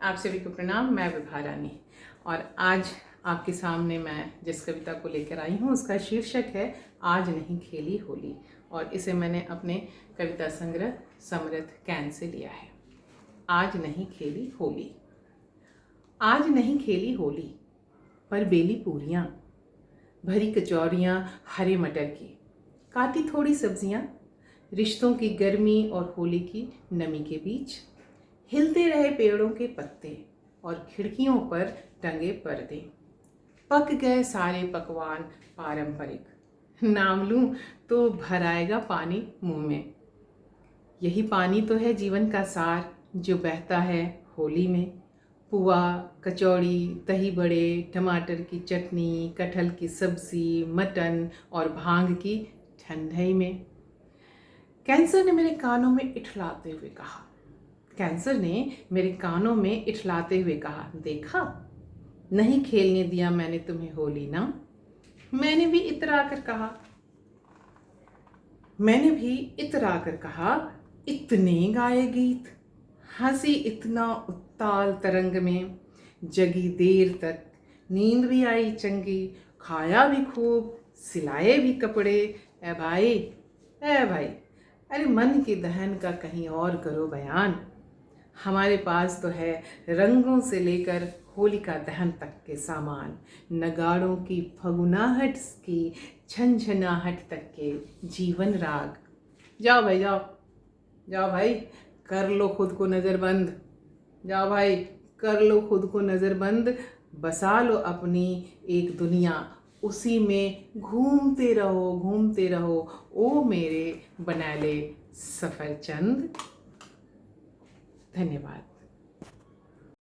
आप सभी को प्रणाम। मैं विभा रानी और आज आपके सामने मैं जिस कविता को लेकर आई हूँ उसका शीर्षक है आज नहीं खेली होली और इसे मैंने अपने कविता संग्रह समृद्ध कैन से लिया है। आज नहीं खेली होली। आज नहीं खेली होली पर बेली पूरियाँ, भरी कचौरियाँ हरे मटर की, काटी थोड़ी सब्जियाँ, रिश्तों की गर्मी और होली की नमी के बीच हिलते रहे पेड़ों के पत्ते और खिड़कियों पर टंगे पर्दे। पक गए सारे पकवान पारंपरिक, नाम लूं तो भर आएगा पानी मुंह में। यही पानी तो है जीवन का सार जो बहता है होली में। पुआ, कचौड़ी, दही बड़े, टमाटर की चटनी, कटहल की सब्जी, मटन और भांग की ठंडाई में। कैंसर ने मेरे कानों में इठलाते हुए कहा, कैंसर ने मेरे कानों में इठलाते हुए कहा, देखा नहीं खेलने दिया मैंने तुम्हें होली ना। मैंने भी इतरा कर कहा, इतने गाए गीत, हंसी इतना उत्ताल तरंग में, जगी देर तक, नींद भी आई चंगी, खाया भी खूब, सिलाए भी कपड़े। ए भाई, अरे मन की दहन का कहीं और करो बयान। हमारे पास तो है रंगों से लेकर होलिका दहन तक के सामान, नगाड़ों की फगुनाहट की झनझनाहट तक के जीवन राग। जाओ भाई जाओ भाई, कर लो खुद को नज़रबंद। जाओ भाई, कर लो खुद को नज़रबंद, बसा लो अपनी एक दुनिया, उसी में घूमते रहो ओ मेरे बनैले सफरचंद। धन्यवाद।